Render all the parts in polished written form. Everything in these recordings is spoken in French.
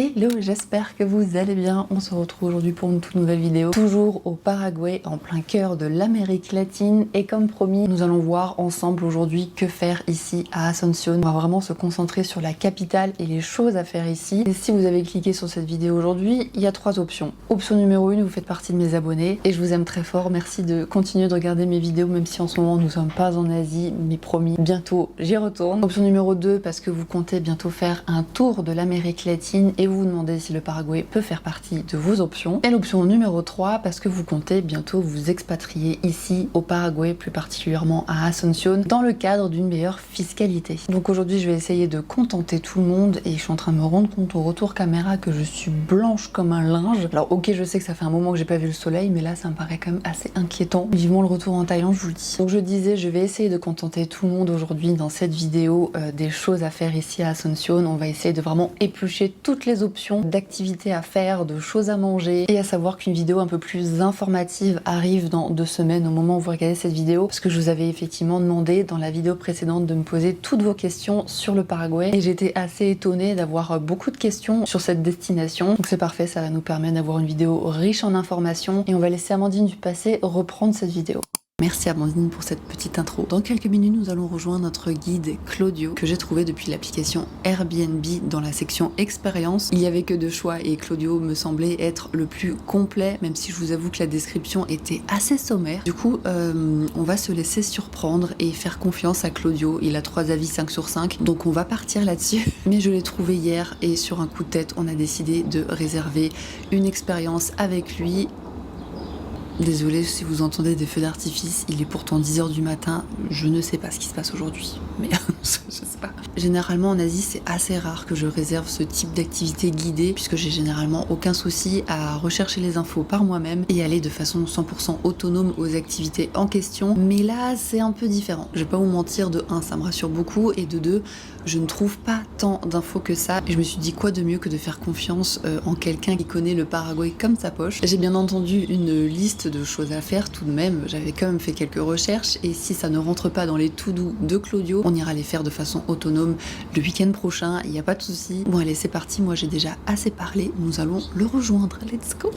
Hello, j'espère que vous allez bien. On se retrouve aujourd'hui pour une toute nouvelle vidéo, toujours au Paraguay, en plein cœur de l'Amérique latine. Et comme promis, nous allons voir ensemble aujourd'hui que faire ici à Asunción. On va vraiment se concentrer sur la capitale et les choses à faire ici. Et si vous avez cliqué sur cette vidéo aujourd'hui, il y a 3 options. Option numéro 1, vous faites partie de mes abonnés et je vous aime très fort. Merci de continuer de regarder mes vidéos, même si en ce moment nous ne sommes pas en Asie, mais promis, bientôt j'y retourne. Option numéro 2, parce que vous comptez bientôt faire un tour de l'Amérique latine et vous vous demandez si le Paraguay peut faire partie de vos options. Et l'option numéro 3, parce que vous comptez bientôt vous expatrier ici au Paraguay, plus particulièrement à Asunción, dans le cadre d'une meilleure fiscalité. Donc aujourd'hui je vais essayer de contenter tout le monde et je suis en train de me rendre compte au retour caméra que je suis blanche comme un linge. Alors ok, je sais que ça fait un moment que j'ai pas vu le soleil, mais là ça me paraît quand même assez inquiétant. Vivement le retour en Thaïlande, je vous le dis. Donc je disais, je vais essayer de contenter tout le monde aujourd'hui dans cette vidéo des choses à faire ici à Asunción. On va essayer de vraiment éplucher toutes les options d'activités à faire, de choses à manger, et à savoir qu'une vidéo un peu plus informative arrive dans 2 semaines au moment où vous regardez cette vidéo, parce que je vous avais effectivement demandé dans la vidéo précédente de me poser toutes vos questions sur le Paraguay et j'étais assez étonnée d'avoir beaucoup de questions sur cette destination. Donc c'est parfait, ça va nous permettre d'avoir une vidéo riche en informations et on va laisser Amandine du passé reprendre cette vidéo. Merci Amandine pour cette petite intro. Dans quelques minutes, nous allons rejoindre notre guide Claudio, que j'ai trouvé depuis l'application Airbnb dans la section expérience. Il n'y avait que 2 choix et Claudio me semblait être le plus complet, même si je vous avoue que la description était assez sommaire. Du coup, on va se laisser surprendre et faire confiance à Claudio. Il a 3 avis 5 sur 5, donc on va partir là-dessus. Mais je l'ai trouvé hier et sur un coup de tête, on a décidé de réserver une expérience avec lui. Désolée si vous entendez des feux d'artifice, il est pourtant 10h du matin, je ne sais pas ce qui se passe aujourd'hui, mais je sais pas. Généralement en Asie c'est assez rare que je réserve ce type d'activité guidée puisque j'ai généralement aucun souci à rechercher les infos par moi-même et aller de façon 100% autonome aux activités en question, mais là c'est un peu différent. Je vais pas vous mentir, de 1 ça me rassure beaucoup et de 2 je ne trouve pas tant d'infos que ça et je me suis dit quoi de mieux que de faire confiance en quelqu'un qui connaît le Paraguay comme sa poche. J'ai bien entendu une liste de choses à faire tout de même, j'avais quand même fait quelques recherches et si ça ne rentre pas dans les to-do de Claudio, on ira les faire de façon autonome le week-end prochain, il n'y a pas de souci. Bon allez c'est parti, moi j'ai déjà assez parlé, nous allons le rejoindre, let's go.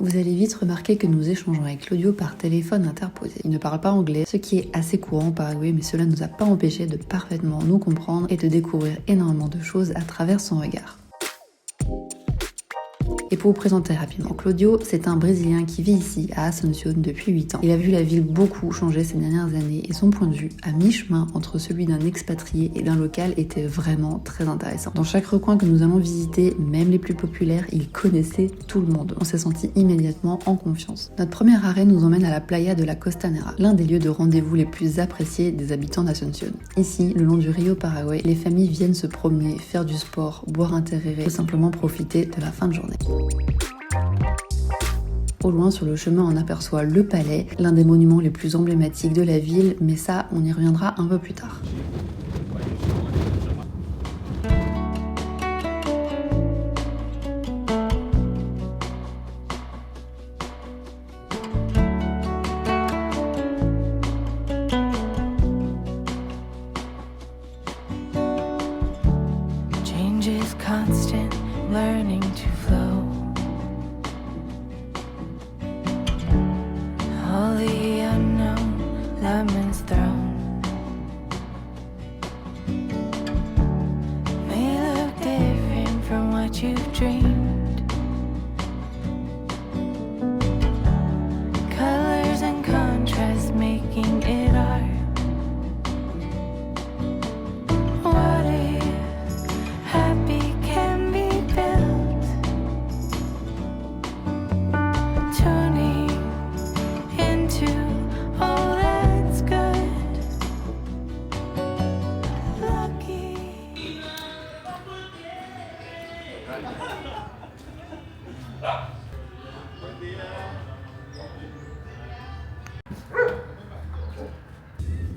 Vous allez vite remarquer que nous échangeons avec Claudio par téléphone interposé. Il ne parle pas anglais, ce qui est assez courant au Paraguay, mais cela ne nous a pas empêché de parfaitement nous comprendre et de découvrir énormément de choses à travers son regard. Et pour vous présenter rapidement Claudio, c'est un Brésilien qui vit ici à Asunción depuis 8 ans. Il a vu la ville beaucoup changer ces dernières années et son point de vue, à mi-chemin entre celui d'un expatrié et d'un local, était vraiment très intéressant. Dans chaque recoin que nous allons visiter, même les plus populaires, il connaissait tout le monde. On s'est senti immédiatement en confiance. Notre premier arrêt nous emmène à la playa de la Costanera, l'un des lieux de rendez-vous les plus appréciés des habitants d'Asunción. Ici, le long du Rio Paraguay, les familles viennent se promener, faire du sport, boire un tereré, ou simplement profiter de la fin de journée. Au loin, sur le chemin, on aperçoit le palais, l'un des monuments les plus emblématiques de la ville, mais ça, on y reviendra un peu plus tard. Change is constant, learning to flow. All the unknown, lemons thrown. May look different from what you've dreamed. Colors and contrast making it art. What if happy can be built? Turning into all that's good. Lucky.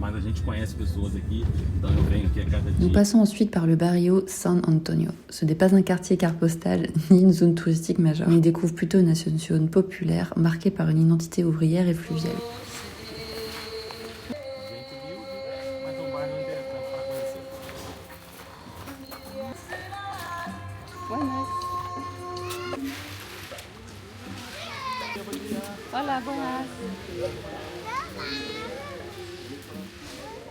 mas a gente conhece pessoas aqui, então eu venho aqui a cada dia. Nous passons ensuite par le barrio San Antonio. Ce n'est pas un quartier carte postale ni une zone touristique majeure. On y découvre plutôt une Asunción populaire marquée par une identité ouvrière et fluviale. Mas é um bairro interessante para conhecer.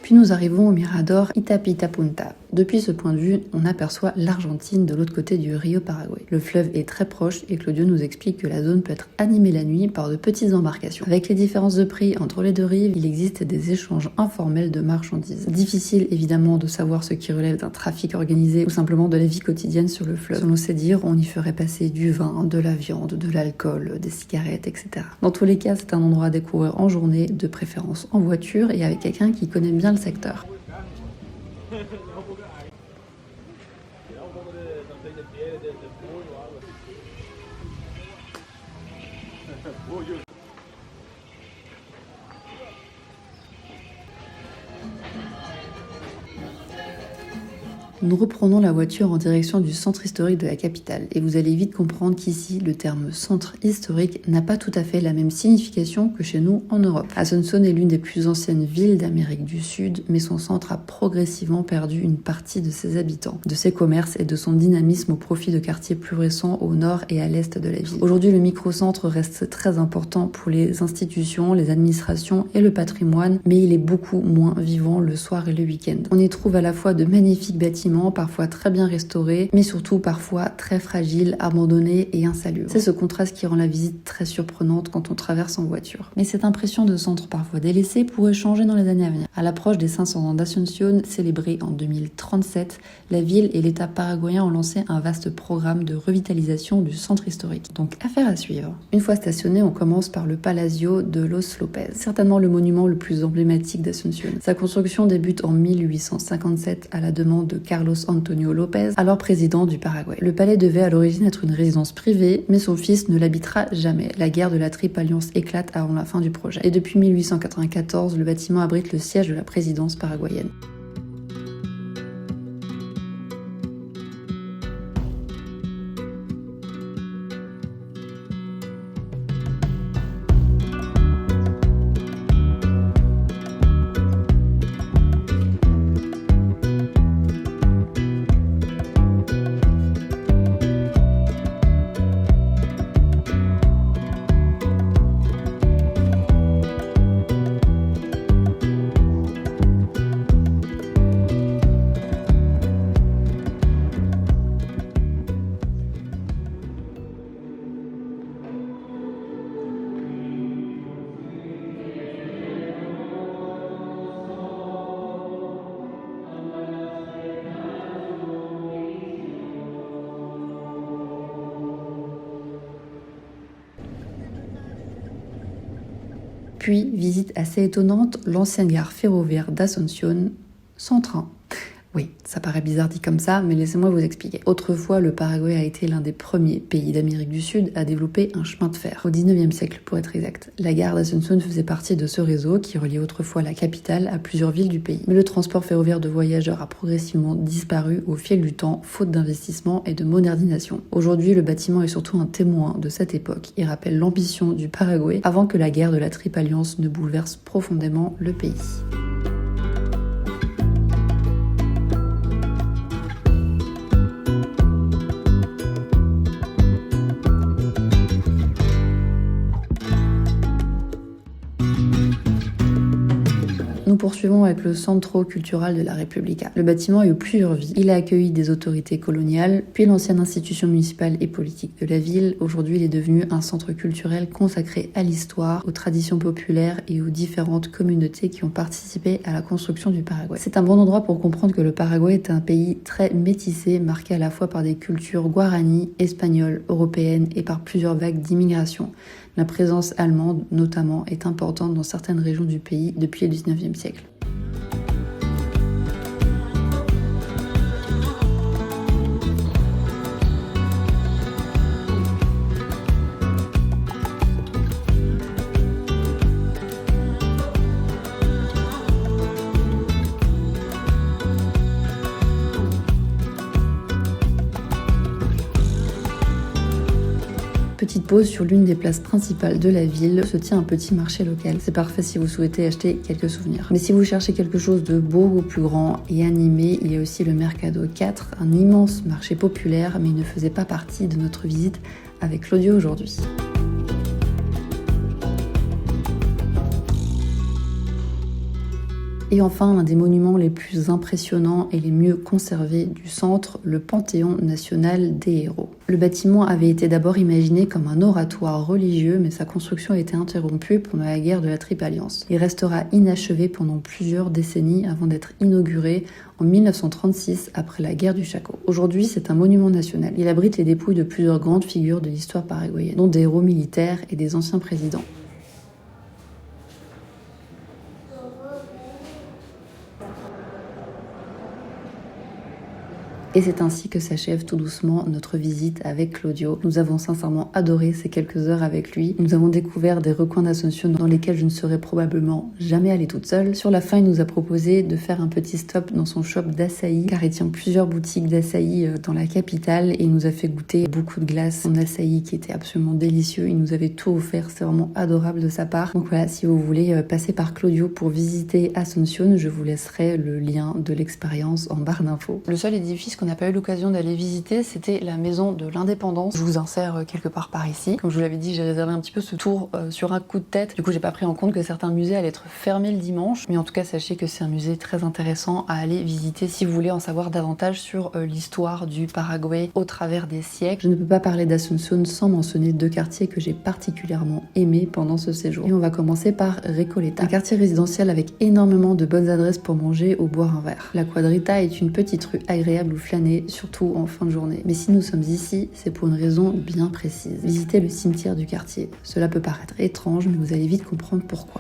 Puis nous arrivons au mirador Itapitapunta. Depuis ce point de vue, on aperçoit l'Argentine de l'autre côté du Rio Paraguay. Le fleuve est très proche et Claudio nous explique que la zone peut être animée la nuit par de petites embarcations. Avec les différences de prix entre les deux rives, il existe des échanges informels de marchandises. Difficile évidemment de savoir ce qui relève d'un trafic organisé ou simplement de la vie quotidienne sur le fleuve. Selon ses dires, on y ferait passer du vin, de la viande, de l'alcool, des cigarettes, etc. Dans tous les cas, c'est un endroit à découvrir en journée, de préférence en voiture et avec quelqu'un qui connaît bien le secteur. Nous reprenons la voiture en direction du centre historique de la capitale et vous allez vite comprendre qu'ici, le terme centre historique n'a pas tout à fait la même signification que chez nous en Europe. Asunción est l'une des plus anciennes villes d'Amérique du Sud, mais son centre a progressivement perdu une partie de ses habitants, de ses commerces et de son dynamisme au profit de quartiers plus récents au nord et à l'est de la ville. Aujourd'hui, le microcentre reste très important pour les institutions, les administrations et le patrimoine, mais il est beaucoup moins vivant le soir et le week-end. On y trouve à la fois de magnifiques bâtiments, parfois très bien restaurés, mais surtout parfois très fragiles, abandonnés et insalubres. C'est ce contraste qui rend la visite très surprenante quand on traverse en voiture. Mais cette impression de centre parfois délaissé pourrait changer dans les années à venir. À l'approche des 500 ans d'Asunción, célébrés en 2037, la ville et l'État paraguayen ont lancé un vaste programme de revitalisation du centre historique. Donc affaire à suivre. Une fois stationné, on commence par le Palacio de los López, certainement le monument le plus emblématique d'Asunción. Sa construction débute en 1857 à la demande de Carlos Antonio López, alors président du Paraguay. Le palais devait à l'origine être une résidence privée, mais son fils ne l'habitera jamais. La guerre de la Triple Alliance éclate avant la fin du projet. Et depuis 1894, le bâtiment abrite le siège de la présidence paraguayenne. Puis, visite assez étonnante, l'ancienne gare ferroviaire d'Asunción, sans train. Oui, ça paraît bizarre dit comme ça, mais laissez-moi vous expliquer. Autrefois, le Paraguay a été l'un des premiers pays d'Amérique du Sud à développer un chemin de fer, au 19e siècle pour être exact. La gare d'Asunción faisait partie de ce réseau qui reliait autrefois la capitale à plusieurs villes du pays. Mais le transport ferroviaire de voyageurs a progressivement disparu au fil du temps, faute d'investissement et de modernisation. Aujourd'hui, le bâtiment est surtout un témoin de cette époque et rappelle l'ambition du Paraguay avant que la guerre de la Triple Alliance ne bouleverse profondément le pays. Nous poursuivons avec le Centro Cultural de la República. Le bâtiment a eu plusieurs vies. Il a accueilli des autorités coloniales, puis l'ancienne institution municipale et politique de la ville. Aujourd'hui, il est devenu un centre culturel consacré à l'histoire, aux traditions populaires et aux différentes communautés qui ont participé à la construction du Paraguay. C'est un bon endroit pour comprendre que le Paraguay est un pays très métissé, marqué à la fois par des cultures guarani, espagnoles, européennes et par plusieurs vagues d'immigration. La présence allemande, notamment, est importante dans certaines régions du pays depuis le 19e siècle. Petite pause sur l'une des places principales de la ville, se tient un petit marché local. C'est parfait si vous souhaitez acheter quelques souvenirs. Mais si vous cherchez quelque chose de beaucoup plus grand et animé, il y a aussi le Mercado 4, un immense marché populaire, mais il ne faisait pas partie de notre visite avec Claudio aujourd'hui. Et enfin, l'un des monuments les plus impressionnants et les mieux conservés du centre, le Panthéon national des héros. Le bâtiment avait été d'abord imaginé comme un oratoire religieux, mais sa construction a été interrompue pendant la guerre de la Triple Alliance. Il restera inachevé pendant plusieurs décennies avant d'être inauguré en 1936 après la guerre du Chaco. Aujourd'hui, c'est un monument national. Il abrite les dépouilles de plusieurs grandes figures de l'histoire paraguayenne, dont des héros militaires et des anciens présidents. Et c'est ainsi que s'achève tout doucement notre visite avec Claudio. Nous avons sincèrement adoré ces quelques heures avec lui. Nous avons découvert des recoins d'Asunción dans lesquels je ne serais probablement jamais allée toute seule. Sur la fin, il nous a proposé de faire un petit stop dans son shop d'açaï, car il tient plusieurs boutiques d'açaï dans la capitale et il nous a fait goûter beaucoup de glaces en açaï qui était absolument délicieux. Il nous avait tout offert, c'est vraiment adorable de sa part. Donc voilà, si vous voulez passer par Claudio pour visiter Asunción, je vous laisserai le lien de l'expérience en barre d'infos. Le seul édifice qu'on n'a pas eu l'occasion d'aller visiter, c'était la maison de l'Indépendance. Je vous insère quelque part par ici. Comme je vous l'avais dit, j'ai réservé un petit peu ce tour sur un coup de tête. Du coup, j'ai pas pris en compte que certains musées allaient être fermés le dimanche. Mais en tout cas, sachez que c'est un musée très intéressant à aller visiter si vous voulez en savoir davantage sur l'histoire du Paraguay au travers des siècles. Je ne peux pas parler d'Asunción sans mentionner deux quartiers que j'ai particulièrement aimés pendant ce séjour. Et on va commencer par Recoleta, un quartier résidentiel avec énormément de bonnes adresses pour manger ou boire un verre. La Cuadrita est une petite rue agréable où flâner, surtout en fin de journée. Mais si nous sommes ici, c'est pour une raison bien précise. Visiter le cimetière du quartier. Cela peut paraître étrange, mais vous allez vite comprendre pourquoi.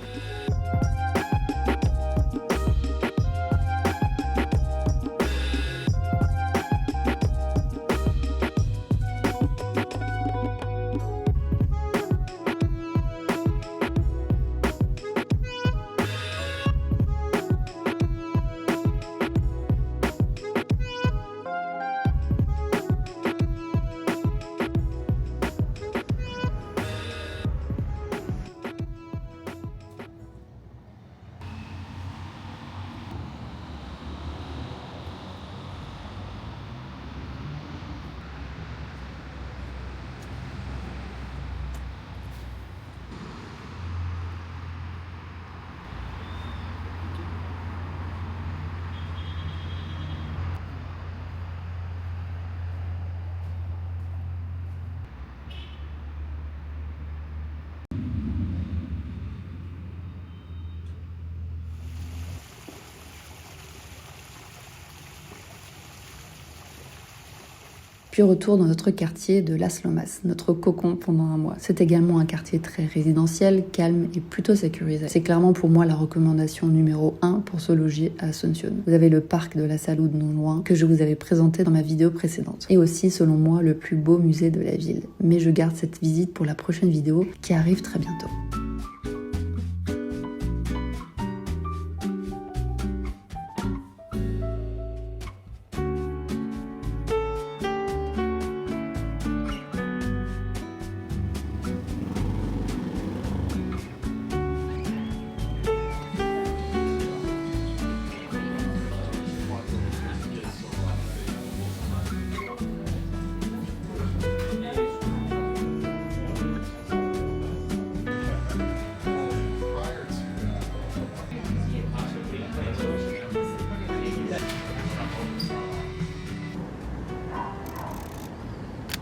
Puis retour dans notre quartier de Las Lomas, notre cocon pendant un mois. C'est également un quartier très résidentiel, calme et plutôt sécurisé. C'est clairement pour moi la recommandation numéro 1 pour se loger à Asunción. Vous avez le parc de la Salud non loin, que je vous avais présenté dans ma vidéo précédente. Et aussi, selon moi, le plus beau musée de la ville. Mais je garde cette visite pour la prochaine vidéo qui arrive très bientôt.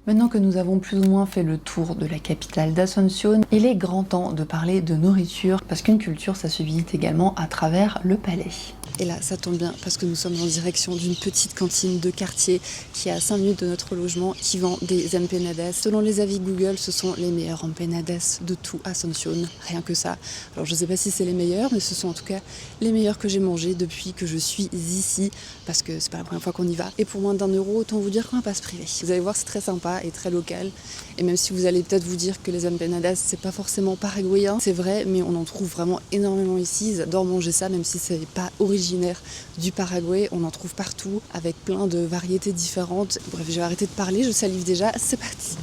Maintenant que nous avons plus ou moins fait le tour de la capitale d'Asunción, il est grand temps de parler de nourriture, parce qu'une culture, ça se visite également à travers le palais. Et là, ça tombe bien, parce que nous sommes en direction d'une petite cantine de quartier qui est à 5 minutes de notre logement, qui vend des empanadas. Selon les avis Google, ce sont les meilleurs empanadas de tout Asunción, rien que ça. Alors je sais pas si c'est les meilleurs, mais ce sont en tout cas les meilleurs que j'ai mangés depuis que je suis ici, parce que c'est pas la première fois qu'on y va. Et pour moins d'1 euro, autant vous dire qu'on va pas se priver. Vous allez voir, c'est très sympa et très local. Et même si vous allez peut-être vous dire que les empanadas, c'est pas forcément paraguayen, c'est vrai, mais on en trouve vraiment énormément ici. Ils adorent manger ça, même si c'est pas originaire du Paraguay. On en trouve partout, avec plein de variétés différentes. Bref, je vais arrêter de parler, je salive déjà. C'est parti!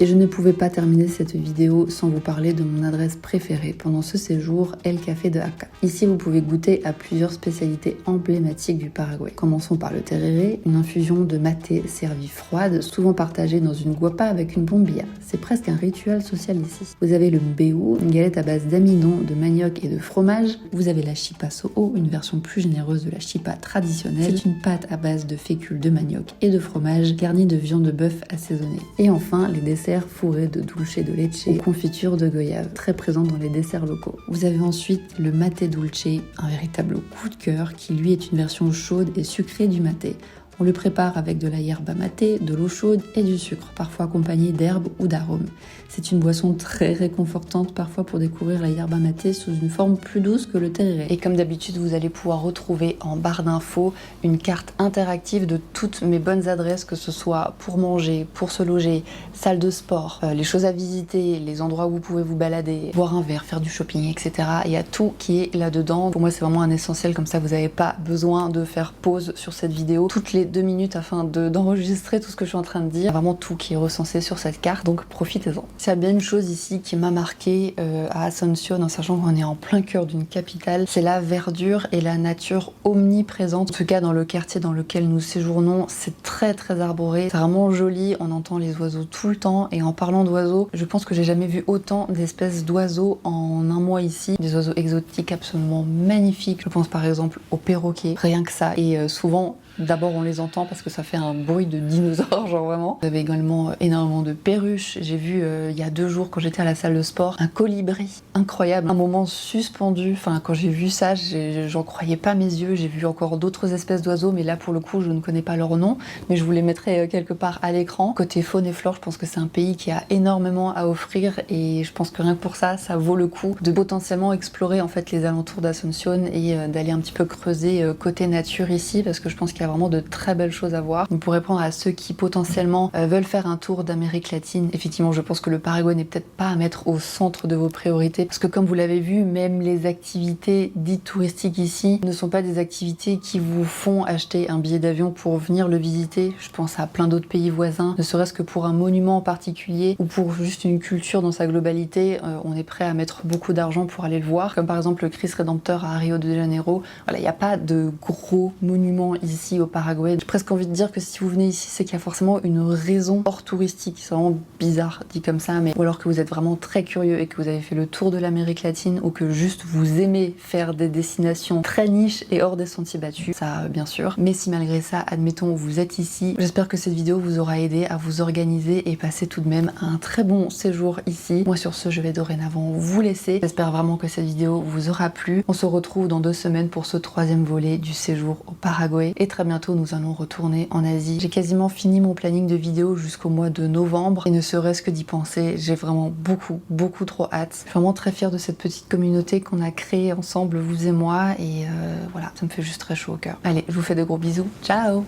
Et je ne pouvais pas terminer cette vidéo sans vous parler de mon adresse préférée pendant ce séjour, El Café de Acá. Ici, vous pouvez goûter à plusieurs spécialités emblématiques du Paraguay. Commençons par le tereré, une infusion de maté servie froide, souvent partagée dans une guapa avec une bombilla. C'est presque un rituel social ici. Vous avez le mbeu, une galette à base d'amidon, de manioc et de fromage. Vous avez la chipa so'o, une version plus généreuse de la chipa traditionnelle. C'est une pâte à base de fécule de manioc et de fromage, garnie de viande de bœuf assaisonnée. Et enfin, les desserts fourrés de dulce de leche ou confiture de goyave, très présents dans les desserts locaux. Vous avez ensuite le maté dulce, un véritable coup de cœur qui lui est une version chaude et sucrée du maté. On le prépare avec de la yerba maté, de l'eau chaude et du sucre, parfois accompagné d'herbes ou d'arômes. C'est une boisson très réconfortante, parfois pour découvrir la yerba maté sous une forme plus douce que le tereré. Et comme d'habitude, vous allez pouvoir retrouver en barre d'infos une carte interactive de toutes mes bonnes adresses, que ce soit pour manger, pour se loger, salle de sport, les choses à visiter, les endroits où vous pouvez vous balader, boire un verre, faire du shopping, etc. Il y a tout qui est là-dedans. Pour moi, c'est vraiment un essentiel, comme ça vous n'avez pas besoin de faire pause sur cette vidéo toutes les 2 minutes afin d'enregistrer tout ce que je suis en train de dire. Vraiment tout qui est recensé sur cette carte, donc profitez-en. S'il y a bien une chose ici qui m'a marqué à Asunción, en sachant qu'on est en plein cœur d'une capitale, c'est la verdure et la nature omniprésente. En tout cas dans le quartier dans lequel nous séjournons, c'est très arboré, c'est vraiment joli, on entend les oiseaux tout le temps. Et en parlant d'oiseaux, je pense que j'ai jamais vu autant d'espèces d'oiseaux en un mois ici. Des oiseaux exotiques absolument magnifiques. Je pense par exemple aux perroquets, rien que ça. Et souvent, d'abord on les entend parce que ça fait un bruit de dinosaure, genre vraiment. Vous avez également énormément de perruches. J'ai vu il y a 2 jours quand j'étais à la salle de sport, un colibri incroyable, un moment suspendu. Enfin quand j'ai vu ça, j'en croyais pas mes yeux. J'ai vu encore d'autres espèces d'oiseaux, mais là pour le coup je ne connais pas leur nom, mais je vous les mettrai quelque part à l'écran. Côté faune et flore, je pense que c'est un pays qui a énormément à offrir et je pense que rien que pour ça, ça vaut le coup de potentiellement explorer en fait les alentours d'Asunción et d'aller un petit peu creuser côté nature ici, parce que je pense qu'il y a vraiment de très belles choses à voir. Donc pour répondre à ceux qui potentiellement veulent faire un tour d'Amérique latine, effectivement je pense que le Paraguay n'est peut-être pas à mettre au centre de vos priorités, parce que comme vous l'avez vu, même les activités dites touristiques ici ne sont pas des activités qui vous font acheter un billet d'avion pour venir le visiter. Je pense à plein d'autres pays voisins, ne serait-ce que pour un monument en particulier ou pour juste une culture dans sa globalité, on est prêt à mettre beaucoup d'argent pour aller le voir, comme par exemple le Christ Rédempteur à Rio de Janeiro. Voilà, il n'y a pas de gros monuments ici au Paraguay. J'ai presque envie de dire que si vous venez ici, c'est qu'il y a forcément une raison hors touristique. C'est vraiment bizarre dit comme ça, mais ou alors que vous êtes vraiment très curieux et que vous avez fait le tour de l'Amérique latine, ou que juste vous aimez faire des destinations très niches et hors des sentiers battus, ça bien sûr. Mais si malgré ça, admettons, vous êtes ici, j'espère que cette vidéo vous aura aidé à vous organiser et passer tout de même un très bon séjour ici. Moi sur ce, je vais dorénavant vous laisser. J'espère vraiment que cette vidéo vous aura plu. On se retrouve dans 2 semaines pour ce 3e volet du séjour au Paraguay et très bientôt nous allons retourner en Asie. J'ai quasiment fini mon planning de vidéos jusqu'au mois de novembre et ne serait-ce que d'y penser, j'ai vraiment beaucoup trop hâte. Je suis vraiment très fière de cette petite communauté qu'on a créée ensemble, vous et moi, et voilà, ça me fait juste très chaud au cœur. Allez, je vous fais de gros bisous. Ciao!